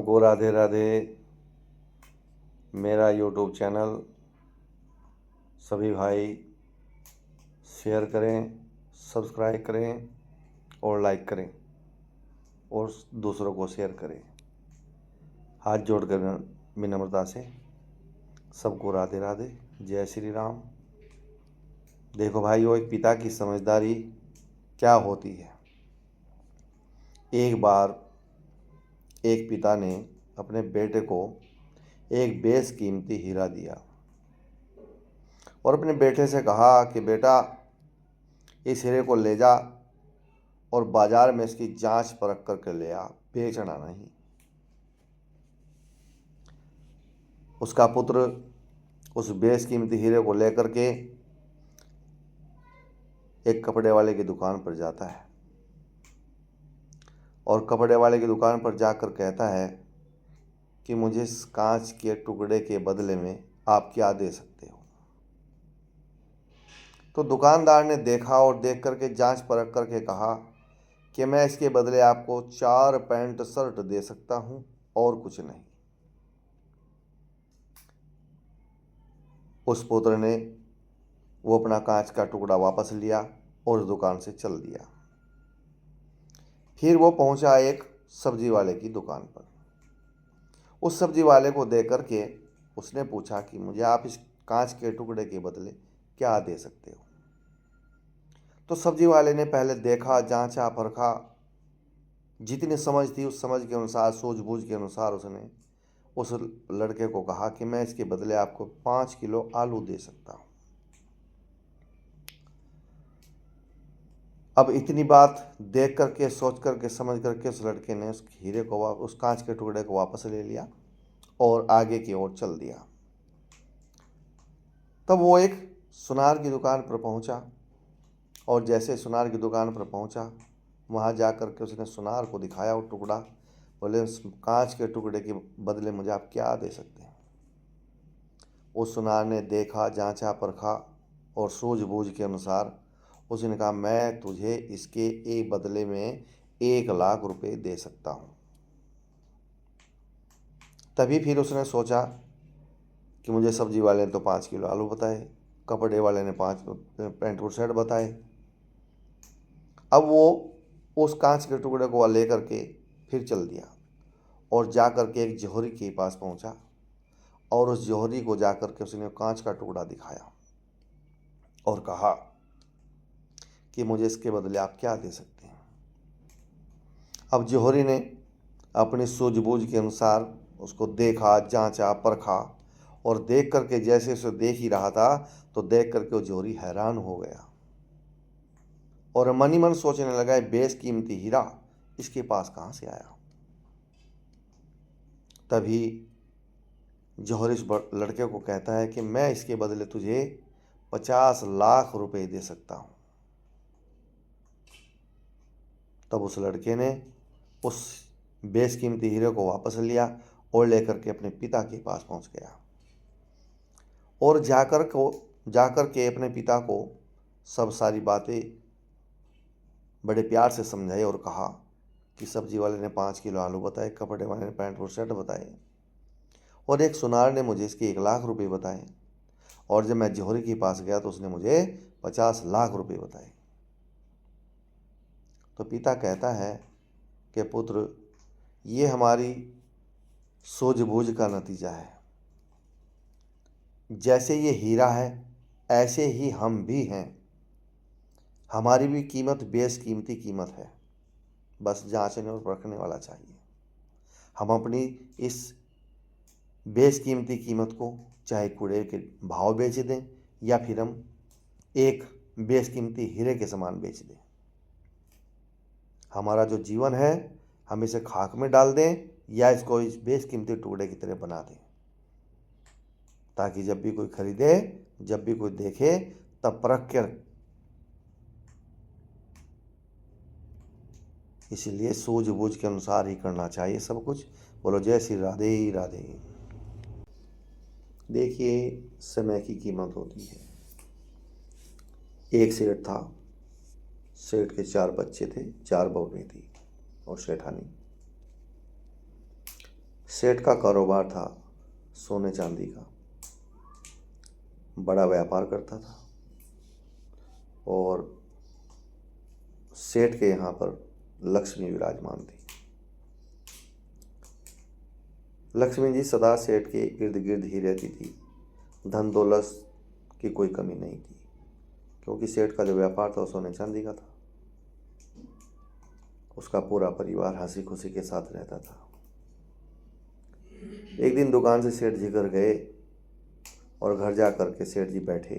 सबको राधे राधे। मेरा YouTube channel सभी भाई शेयर करें, सब्सक्राइब करें और लाइक करें और दूसरों को शेयर करें। हाथ जोड़कर विनम्रता से सबको राधे राधे, जय श्री राम। देखो भाइयों, एक पिता की समझदारी क्या होती है। एक बार एक पिता ने अपने बेटे को एक बेशकीमती हीरा दिया और अपने बेटे से कहा कि बेटा, इस हीरे को ले जा और बाजार में इसकी जांच परख करके ले आ, बेचना नहीं। उसका पुत्र उस बेशकीमती हीरे को लेकर के एक कपड़े वाले की दुकान पर जाता है और कपड़े वाले की दुकान पर जाकर कहता है कि मुझे इस कांच के टुकड़े के बदले में आप क्या दे सकते हो। तो दुकानदार ने देखा और देख करके जांच परख करके कहा कि मैं इसके बदले आपको 4 पैंट शर्ट दे सकता हूं और कुछ नहीं। उस पुत्र ने वो अपना कांच का टुकड़ा वापस लिया और उस दुकान से चल दिया। फिर वो पहुंचा एक सब्जी वाले की दुकान पर। उस सब्जी वाले को देख करके उसने पूछा कि मुझे आप इस कांच के टुकड़े के बदले क्या दे सकते हो। तो सब्जी वाले ने पहले देखा, जांचा परखा, जितनी समझ थी उस समझ के अनुसार, सूझबूझ के अनुसार उसने उस लड़के को कहा कि मैं इसके बदले आपको 5 किलो आलू दे सकता हूं। अब इतनी बात देख करके, सोच करके, समझ करके उस लड़के ने उस हीरे को, उस कांच के टुकड़े को वापस ले लिया और आगे की ओर चल दिया। तब वो एक सुनार की दुकान पर पहुंचा और जैसे सुनार की दुकान पर पहुंचा, वहां जा कर के उसने सुनार को दिखाया वो टुकड़ा। बोले, उस कांच के टुकड़े के बदले मुझे आप क्या दे सकते हैं। उस सुनार ने देखा, जांचा परखा और सूझबूझ के अनुसार उसने कहा, मैं तुझे इसके एक बदले में 1 लाख रुपए दे सकता हूं। तभी फिर उसने सोचा कि मुझे सब्जी वाले ने तो 5 किलो आलू बताए, कपड़े वाले ने 5 पैंट और शर्ट बताए। अब वो उस कांच के टुकड़े को ले करके फिर चल दिया और जा कर के एक जोहरी के पास पहुंचा और उस जोहरी को जा कर के उसने कांच का टुकड़ा दिखाया और कहा कि मुझे इसके बदले आप क्या दे सकते हैं। अब जोहरी ने अपनी सूझबूझ के अनुसार उसको देखा, जांचा, परखा और देख करके जैसे उसे देख ही रहा था तो देख करके वो जोहरी हैरान हो गया और मन ही मन सोचने लगा, बेशकीमती हीरा इसके पास कहां से आया। तभी जौहर इस लड़के को कहता है कि मैं इसके बदले तुझे 50 लाख रुपए दे सकता हूं। तब उस लड़के ने उस बेशकीमती हीरे को वापस लिया और लेकर के अपने पिता के पास पहुंच गया और जाकर के अपने पिता को सब सारी बातें बड़े प्यार से समझाई और कहा कि सब्जी वाले ने 5 किलो आलू बताए, कपड़े वाले ने पैंट और शर्ट बताए और एक सुनार ने मुझे इसके 1 लाख रुपए बताए और जब मैं जौहरी के पास गया तो उसने मुझे 50 लाख रुपए बताए। तो पिता कहता है कि पुत्र, ये हमारी सूझबूझ का नतीजा है। जैसे ये हीरा है ऐसे ही हम भी हैं। हमारी भी कीमत बेशकीमती कीमत है, बस जांचने और परखने वाला चाहिए। हम अपनी इस बेशकीमती कीमत को चाहे कूड़े के भाव बेच दें या फिर हम एक बेशकीमती हीरे के समान बेच दें। हमारा जो जीवन है हम इसे खाक में डाल दें या इसको इस बेशकीमती टुकड़े की तरह बना दें, ताकि जब भी कोई खरीदे, जब भी कोई देखे, तब परख कर। इसीलिए सूझबूझ के अनुसार ही करना चाहिए सब कुछ। बोलो जय श्री राधे राधे। देखिए, समय की कीमत होती है। एक सेठ था, सेठ के 4 बच्चे थे, 4 बहुएं थी और सेठानी। सेठ का कारोबार था सोने चांदी का, बड़ा व्यापार करता था और सेठ के यहाँ पर लक्ष्मी विराजमान थी। लक्ष्मी जी सदा सेठ के इर्द गिर्द ही रहती थी। धन दौलत की कोई कमी नहीं थी, क्योंकि सेठ का जो व्यापार था वो सोने चांदी का था। उसका पूरा परिवार हंसी खुशी के साथ रहता था। एक दिन दुकान से सेठ जी घर गए और घर जा कर के सेठ जी बैठे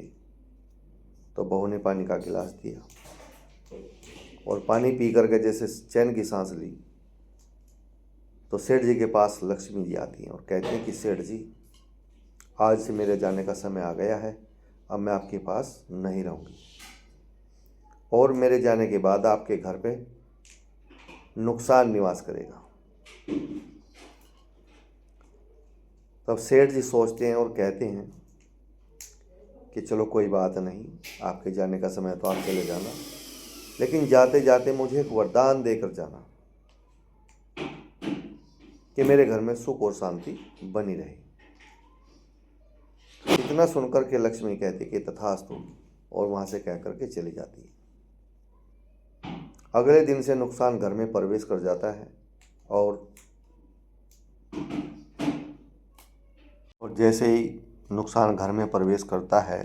तो बहू ने पानी का गिलास दिया और पानी पी करके जैसे चैन की सांस ली तो सेठ जी के पास लक्ष्मी जी आती हैं और कहती हैं कि सेठ जी, आज से मेरे जाने का समय आ गया है, अब मैं आपके पास नहीं रहूँगी और मेरे जाने के बाद आपके घर पे नुकसान निवास करेगा। तब सेठ जी सोचते हैं और कहते हैं कि चलो कोई बात नहीं, आपके जाने का समय तो आप चले जाना, लेकिन जाते जाते मुझे एक वरदान देकर जाना कि मेरे घर में सुख और शांति बनी रहे। इतना सुनकर के लक्ष्मी कहती कि तथास्तु और वहां से कह करके चली जाती है। अगले दिन से नुकसान घर में प्रवेश कर जाता है और जैसे ही नुकसान घर में प्रवेश करता है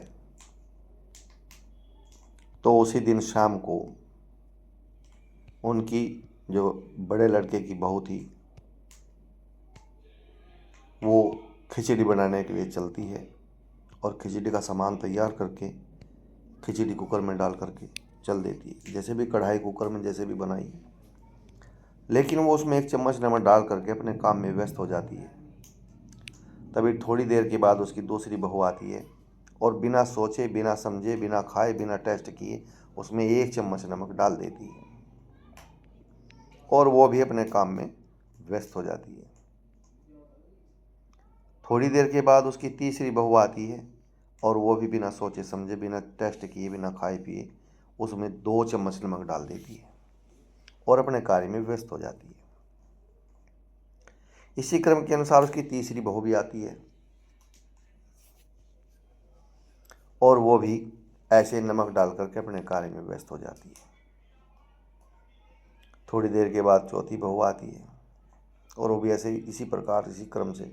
तो उसी दिन शाम को उनकी जो बड़े लड़के की बहू थी वो खिचड़ी बनाने के लिए चलती है और खिचड़ी का सामान तैयार करके खिचड़ी कुकर में डाल करके चल देती है। जैसे भी कढ़ाई कुकर में जैसे भी बनाई, लेकिन वो उसमें 1 चम्मच नमक डाल करके अपने काम में व्यस्त हो जाती है। तभी थोड़ी देर के बाद उसकी दूसरी बहू आती है और बिना सोचे, बिना समझे, बिना खाए, बिना टेस्ट किए उसमें 1 चम्मच नमक डाल देती है और वो भी अपने काम में व्यस्त हो जाती है। थोड़ी देर के बाद उसकी तीसरी बहू आती है और वो भी बिना सोचे समझे, बिना टेस्ट किए, बिना खाए पिए उसमें 2 चम्मच नमक डाल देती है और अपने कार्य में व्यस्त हो जाती है। इसी क्रम के अनुसार उसकी तीसरी बहू भी आती है और वो भी ऐसे नमक डाल करके अपने कार्य में व्यस्त हो जाती है। थोड़ी देर के बाद चौथी बहू आती है और वो भी ऐसे ही इसी प्रकार इसी क्रम से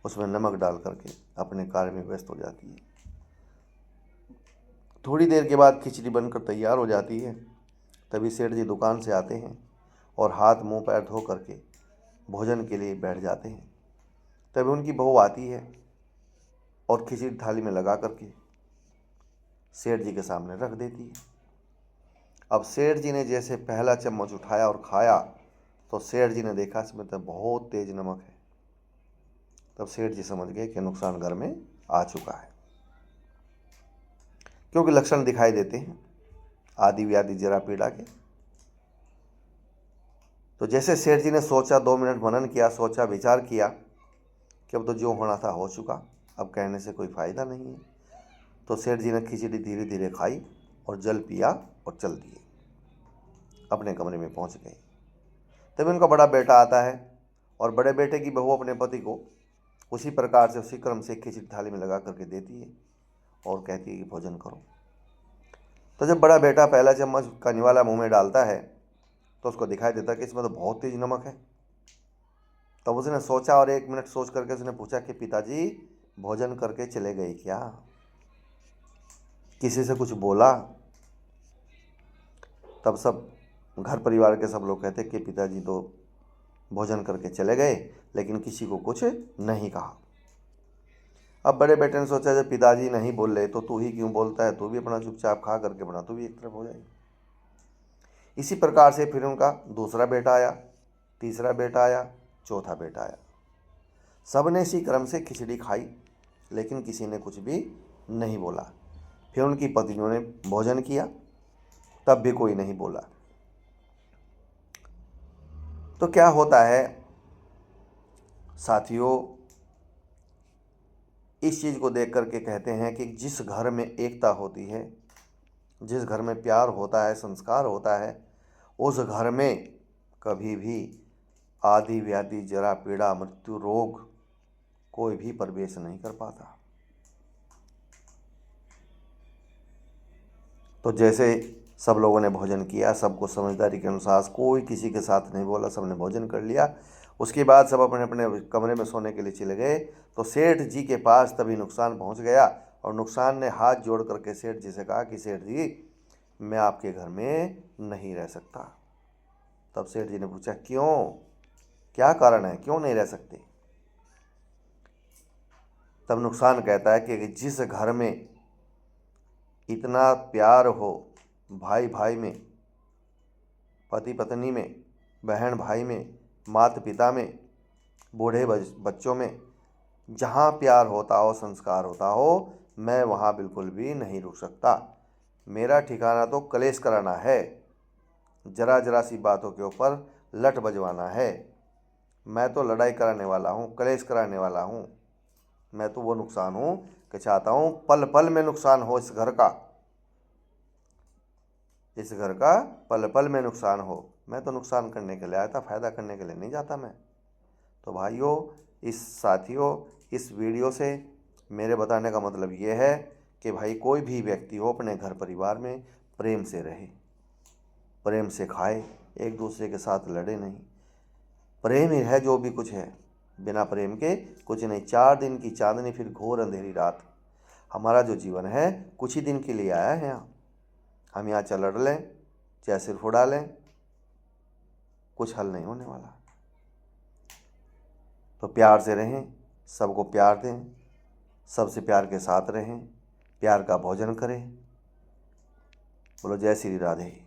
उसमें नमक डाल करके अपने कार्य में व्यस्त हो जाती है। थोड़ी देर के बाद खिचड़ी बनकर तैयार हो जाती है। तभी सेठ जी दुकान से आते हैं और हाथ मुंह पैर धो करके भोजन के लिए बैठ जाते हैं। तभी उनकी बहू आती है और खिचड़ी थाली में लगा करके सेठ जी के सामने रख देती है। अब सेठ जी ने जैसे पहला चम्मच उठाया और खाया तो सेठ जी ने देखा इसमें तो बहुत तेज नमक है। तब सेठ जी समझ गए कि नुकसान घर में आ चुका है, क्योंकि लक्षण दिखाई देते हैं आदि व्याधि जरा पीड़ा के। तो जैसे सेठ जी ने सोचा, 2 मिनट मनन किया, सोचा, विचार किया कि अब तो जो होना था हो चुका, अब कहने से कोई फायदा नहीं है। तो सेठ जी ने खिचड़ी धीरे धीरे खाई और जल पिया और चल दिए, अपने कमरे में पहुंच गए। तभी उनका बड़ा बेटा आता है और बड़े बेटे की बहू अपने पति को उसी प्रकार से उसी क्रम से खिचड़ी थाली में लगा करके देती है और कहती है कि भोजन करो। तो जब बड़ा बेटा पहला चम्मच का निवाला मुंह में डालता है तो उसको दिखाई देता कि इसमें तो बहुत तेज नमक है। तब उसने सोचा और 1 मिनट सोच करके उसने पूछा कि पिताजी भोजन करके चले गए क्या? किसी से कुछ बोला? तब सब घर परिवार के सब लोग कहते कि पिताजी तो भोजन करके चले गए, लेकिन किसी को कुछ नहीं कहा। अब बड़े बेटे ने सोचा जब पिताजी नहीं बोल रहे तो तू ही क्यों बोलता है, तू भी अपना चुपचाप खा करके बना, तू भी एक तरफ हो जाए। इसी प्रकार से फिर उनका दूसरा बेटा आया, तीसरा बेटा आया, चौथा बेटा आया। सब ने इसी क्रम से खिचड़ी खाई, लेकिन किसी ने कुछ भी नहीं बोला। फिर उनकी पत्नियों ने भोजन किया, तब भी कोई नहीं बोला। तो क्या होता है साथियों, इस चीज़ को देख करके कहते हैं कि जिस घर में एकता होती है, जिस घर में प्यार होता है, संस्कार होता है, उस घर में कभी भी आदि व्याधि जरा पीड़ा मृत्यु रोग कोई भी प्रवेश नहीं कर पाता। तो जैसे सब लोगों ने भोजन किया, सबको समझदारी के अनुसार, कोई किसी के साथ नहीं बोला, सबने भोजन कर लिया। उसके बाद सब अपने अपने कमरे में सोने के लिए चले गए। तो सेठ जी के पास तभी नुकसान पहुंच गया और नुकसान ने हाथ जोड़ करके सेठ जी से कहा कि सेठ जी, मैं आपके घर में नहीं रह सकता। तब सेठ जी ने पूछा, क्यों, क्या कारण है, क्यों नहीं रह सकते? तब नुकसान कहता है कि जिस घर में इतना प्यार हो, भाई भाई में, पति पत्नी में, बहन भाई में, माता पिता में, बूढ़े बच्चों में, जहाँ प्यार होता हो, संस्कार होता हो, मैं वहाँ बिल्कुल भी नहीं रुक सकता। मेरा ठिकाना तो कलेश कराना है, जरा जरा सी बातों के ऊपर लट बजवाना है। मैं तो लड़ाई कराने वाला हूँ, कलेश कराने वाला हूँ। मैं तो वो नुकसान हूँ कि चाहता हूँ पल पल में नुकसान हो इस घर का, इस घर का पल पल में नुकसान हो। मैं तो नुकसान करने के लिए आया था, फ़ायदा करने के लिए नहीं जाता मैं। तो भाइयों, इस साथियों, इस वीडियो से मेरे बताने का मतलब ये है कि भाई कोई भी व्यक्ति हो, अपने घर परिवार में प्रेम से रहे, प्रेम से खाए, एक दूसरे के साथ लड़े नहीं। प्रेम ही है जो भी कुछ है, बिना प्रेम के कुछ नहीं। 4 दिन की चांदनी फिर घोर अंधेरी रात। हमारा जो जीवन है कुछ ही दिन के लिए आया है यहाँ। हम यहाँ चाहे लड़ लें, चाहे सिर्फ उड़ा लें, कुछ हल नहीं होने वाला। तो प्यार से रहें, सबको प्यार दें, सबसे प्यार के साथ रहें, प्यार का भोजन करें। बोलो जय श्री राधे।